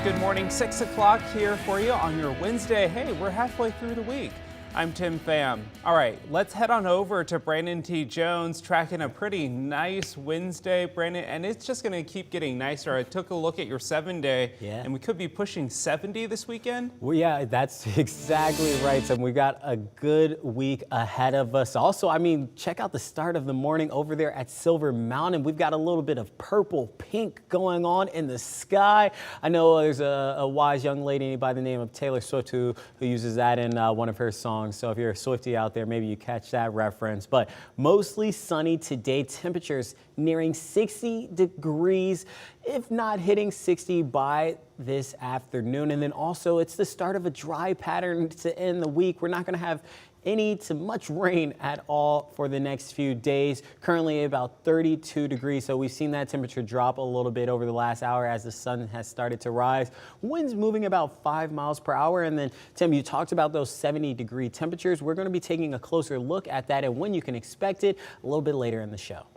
Good morning, 6 o'clock here for you on your Wednesday. Hey, we're halfway through the week. I'm Tim Pham. All right, let's head on over to Brandon T. Jones, tracking a pretty nice Wednesday, Brandon, and it's just going to keep getting nicer. I took a look at your 7-day, and we could be pushing 70 this weekend. Well, yeah, that's exactly right. So we got a good week ahead of us. Also, I mean, check out the start of the morning over there at Silver Mountain. We've got a little bit of purple pink going on in the sky. I know there's a wise young lady by the name of Taylor Swift who uses that in one of her songs. So if you're a Swiftie out there, maybe you catch that reference. But mostly sunny today, temperatures nearing 60 degrees, if not hitting 60 by this afternoon. And then also it's the start of a dry pattern to end the week. We're not going to have any to much rain at all for the next few days. Currently about 32 degrees, so we've seen that temperature drop a little bit over the last hour as the sun has started to rise. Winds moving about 5 miles per hour. And then, Tim, you talked about those 70-degree temperatures. We're going to be taking a closer look at that and when you can expect it a little bit later in the show.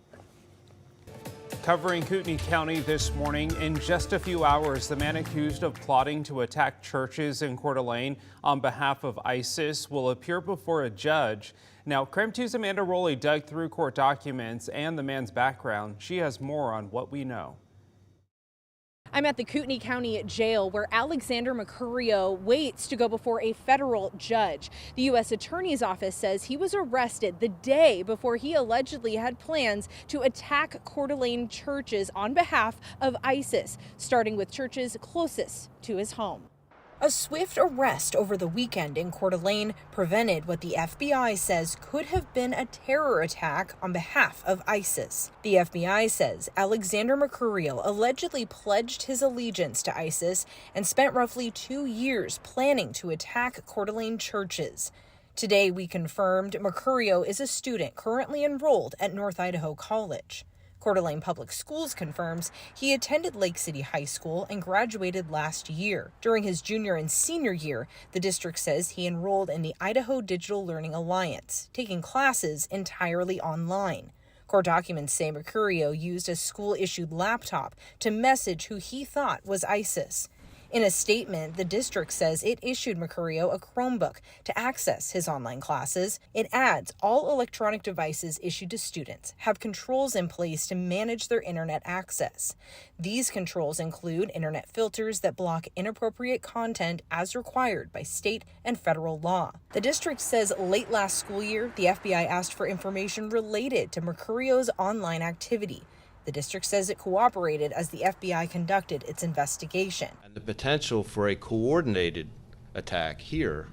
Covering Kootenai County this morning, in just a few hours, the man accused of plotting to attack churches in Coeur d'Alene on behalf of ISIS will appear before a judge. Now, KREM 2's Amanda Rowley dug through court documents and the man's background. She has more on what we know. I'm at the Kootenai County Jail where Alexander Mercurio waits to go before a federal judge. The U.S. Attorney's Office says he was arrested the day before he allegedly had plans to attack Coeur d'Alene churches on behalf of ISIS, starting with churches closest to his home. A swift arrest over the weekend in Coeur d'Alene prevented what the FBI says could have been a terror attack on behalf of ISIS. The FBI says Alexander Mercurio allegedly pledged his allegiance to ISIS and spent roughly 2 years planning to attack Coeur d'Alene churches. Today, we confirmed Mercurio is a student currently enrolled at North Idaho College. Coeur d'Alene Public Schools confirms he attended Lake City High School and graduated last year. During his junior and senior year, the district says he enrolled in the Idaho Digital Learning Alliance, taking classes entirely online. Court documents say Mercurio used a school-issued laptop to message who he thought was ISIS. In a statement, the district says it issued Mercurio a Chromebook to access his online classes. It adds all electronic devices issued to students have controls in place to manage their internet access. These controls include internet filters that block inappropriate content as required by state and federal law. The district says late last school year, the FBI asked for information related to Mercurio's online activity. The district says it cooperated as the FBI conducted its investigation. And the potential for a coordinated attack here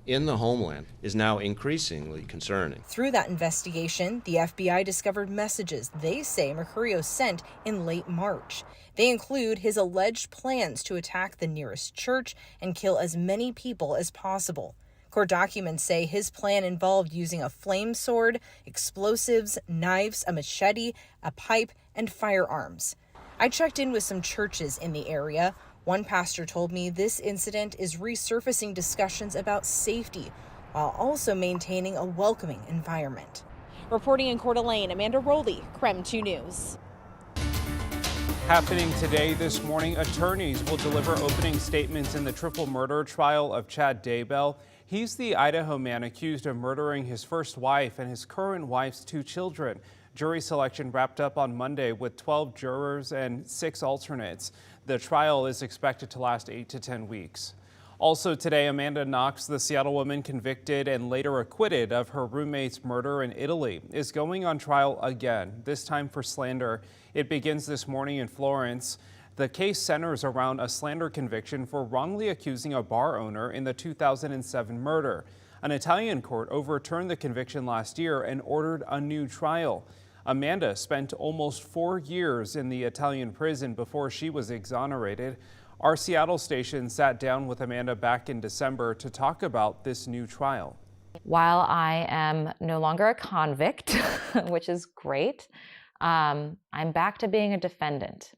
in the homeland is now increasingly concerning. Through that investigation, the FBI discovered messages they say Mercurio sent in late March. They include his alleged plans to attack the nearest church and kill as many people as possible. Court documents say his plan involved using a flame sword, explosives, knives, a machete, a pipe, and firearms. I checked in with some churches in the area. One pastor told me this incident is resurfacing discussions about safety while also maintaining a welcoming environment. Reporting in Coeur d'Alene, Amanda Rowley, KREM 2 News. Happening today this morning, attorneys will deliver opening statements in the triple murder trial of Chad Daybell. He's the Idaho man accused of murdering his first wife and his current wife's 2 children. Jury selection wrapped up on Monday with 12 jurors and 6 alternates. The trial is expected to last 8 to 10 weeks. Also today, Amanda Knox, the Seattle woman convicted and later acquitted of her roommate's murder in Italy, is going on trial again, this time for slander. It begins this morning in Florence. The case centers around a slander conviction for wrongly accusing a bar owner in the 2007 murder. An Italian court overturned the conviction last year and ordered a new trial. Amanda spent almost 4 years in the Italian prison before she was exonerated. Our Seattle station sat down with Amanda back in December to talk about this new trial. While I am no longer a convict, which is great, I'm back to being a defendant.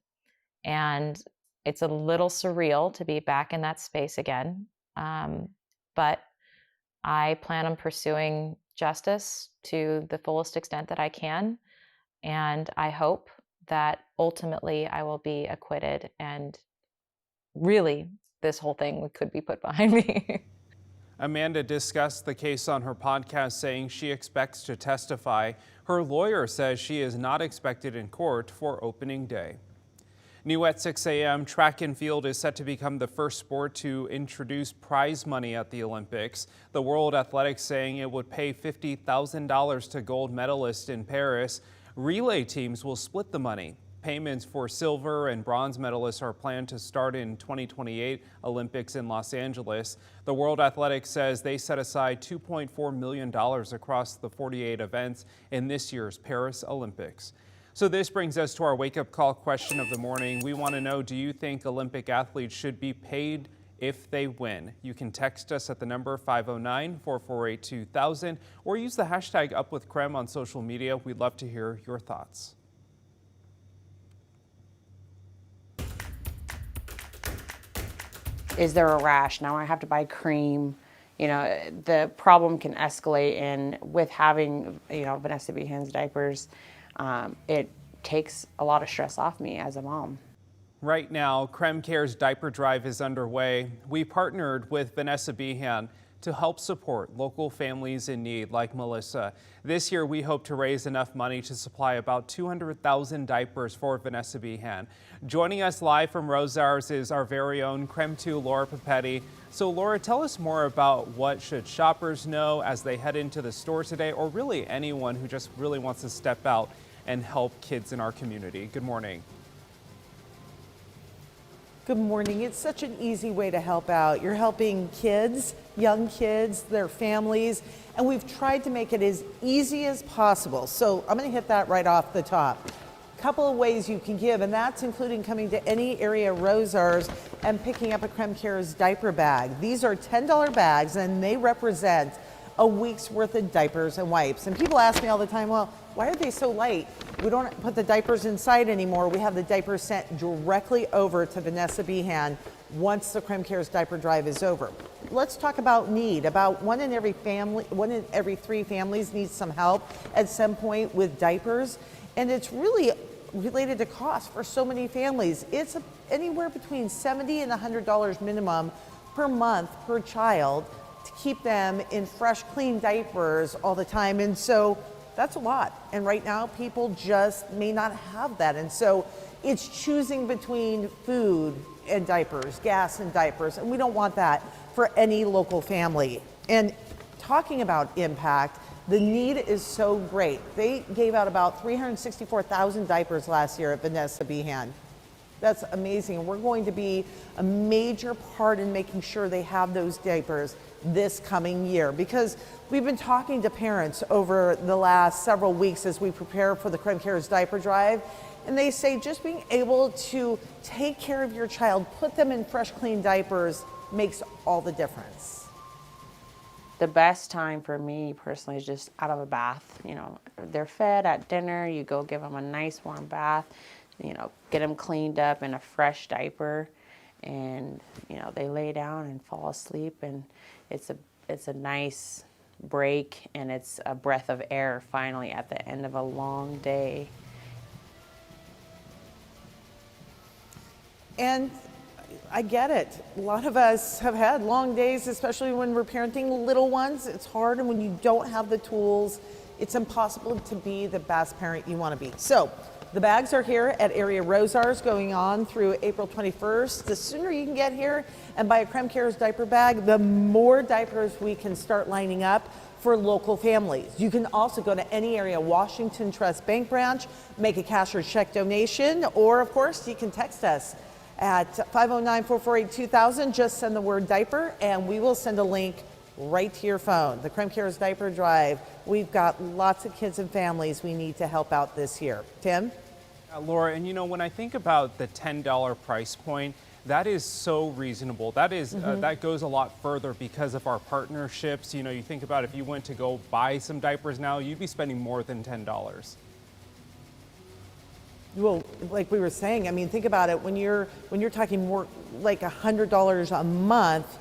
And it's a little surreal to be back in that space again. But I plan on pursuing justice to the fullest extent that I can. And I hope that ultimately I will be acquitted and really, this whole thing could be put behind me. Amanda discussed the case on her podcast, saying she expects to testify. Her lawyer says she is not expected in court for opening day. New at 6 a.m., track and field is set to become the first sport to introduce prize money at the Olympics. The World Athletics saying it would pay $50,000 to gold medalists in Paris. Relay teams will split the money. Payments for silver and bronze medalists are planned to start in 2028 Olympics in Los Angeles. The World Athletics says they set aside $2.4 million across the 48 events in this year's Paris Olympics. So this brings us to our wake-up call question of the morning. We want to know, do you think Olympic athletes should be paid if they win? You can text us at the number 509-448-2000 or use the hashtag #UpWithKREM on social media. We'd love to hear your thoughts. Is there a rash? Now I have to buy cream. You know, the problem can escalate, and with having, Vanessa Behan's diapers, it takes a lot of stress off me as a mom. Right now, KREM Care's diaper drive is underway. We partnered with Vanessa Behan to help support local families in need like Melissa. This year, we hope to raise enough money to supply about 200,000 diapers for Vanessa Behan. Joining us live from Rosars is our very own KREM 2 Laura Papetti. So Laura, tell us more about what should shoppers know as they head into the store today, or really anyone who just really wants to step out and help kids in our community. Good morning. Good morning. It's such an easy way to help out. You're helping kids, young kids, their families, and we've tried to make it as easy as possible. So I'm going to hit that right off the top. Couple of ways you can give, and that's including coming to any area Rosars and picking up a KREM Cares diaper bag. These are $10 bags, and they represent a week's worth of diapers and wipes. And people ask me all the time, well, why are they so light? We don't put the diapers inside anymore. We have the diapers sent directly over to Vanessa Behan once the KREM Cares diaper drive is over. Let's talk about need. About one in every 3 families needs some help at some point with diapers. And it's really related to cost for so many families. It's anywhere between $70 and $100 minimum per month per child to keep them in fresh, clean diapers all the time. And so that's a lot. And right now, people just may not have that. And so it's choosing between food and diapers, gas and diapers. And we don't want that for any local family. And talking about impact, the need is so great. They gave out about 364,000 diapers last year at Vanessa Behan. That's amazing. And we're going to be a major part in making sure they have those diapers this coming year, because we've been talking to parents over the last several weeks as we prepare for the KREM Cares diaper drive, and they say just being able to take care of your child, put them in fresh, clean diapers, makes all the difference. The best time for me personally is just out of a bath. They're fed at dinner, you go give them a nice warm bath, get them cleaned up in a fresh diaper, and they lay down and fall asleep, and it's a nice break, and it's a breath of air finally at the end of a long day. And I get it. A lot of us have had long days, especially when we're parenting little ones. It's hard, and when you don't have the tools, it's impossible to be the best parent you want to be. So the bags are here at area Rosars going on through April 21st. The sooner you can get here and buy a KREM Cares diaper bag, the more diapers we can start lining up for local families. You can also go to any area Washington Trust Bank branch, make a cash or check donation, or of course you can text us at 509-448-2000. Just send the word diaper and we will send a link right to your phone. The KREM Cares diaper drive. We've got lots of kids and families we need to help out this year. Tim? Laura, and when I think about the $10 price point, that is so reasonable. That is that goes a lot further because of our partnerships. You think about if you went to go buy some diapers now, you'd be spending more than $10. Well, like we were saying, I mean, think about it. When you're talking more like $100 a month,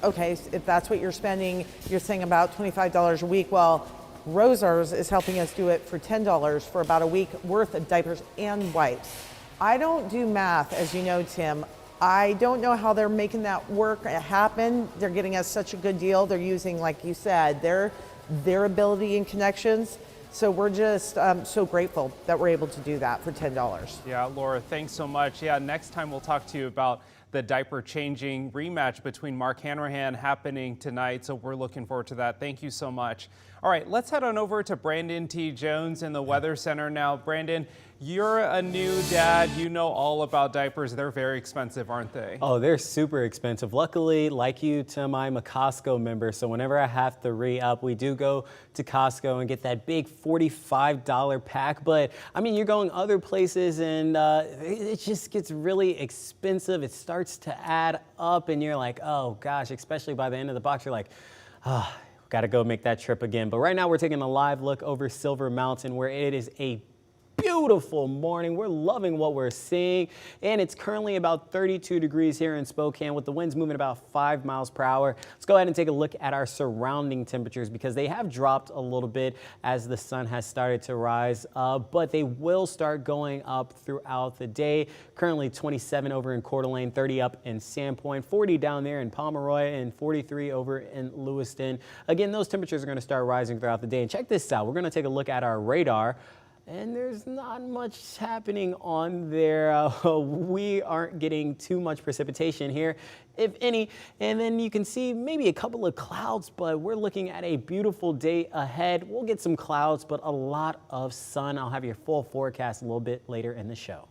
okay, if that's what you're spending, you're saying about $25 a week. Well, Rosars is helping us do it for $10 for about a week worth of diapers and wipes. I don't do math, as you know, Tim. I don't know how they're making that work happen. They're getting us such a good deal. They're using, like you said, their ability and connections. So we're just so grateful that we're able to do that for $10. Yeah, Laura, thanks so much. Yeah, next time we'll talk to you about the diaper changing rematch between Mark Hanrahan happening tonight. So we're looking forward to that. Thank you so much. All right, let's head on over to Brandon T. Jones in the Weather Center now. Brandon, you're a new dad. You know all about diapers. They're very expensive, aren't they? Oh, they're super expensive. Luckily, like you, Tim, I'm a Costco member. So whenever I have to re-up, we do go to Costco and get that big $45 pack. But I mean, you're going other places and it just gets really expensive. It starts to add up and you're like, oh gosh, especially by the end of the box, you're like, oh, got to go make that trip again. But right now we're taking a live look over Silver Mountain where it is a beautiful morning. We're loving what we're seeing, and it's currently about 32 degrees here in Spokane with the winds moving about 5 miles per hour. Let's go ahead and take a look at our surrounding temperatures because they have dropped a little bit as the sun has started to rise, but they will start going up throughout the day. Currently 27 over in Coeur d'Alene, 30 up in Sandpoint, 40 down there in Pomeroy, and 43 over in Lewiston. Again, those temperatures are going to start rising throughout the day. And check this out. We're going to take a look at our radar. And there's not much happening on there. We aren't getting too much precipitation here, if any. And then you can see maybe a couple of clouds, but we're looking at a beautiful day ahead. We'll get some clouds, but a lot of sun. I'll have your full forecast a little bit later in the show.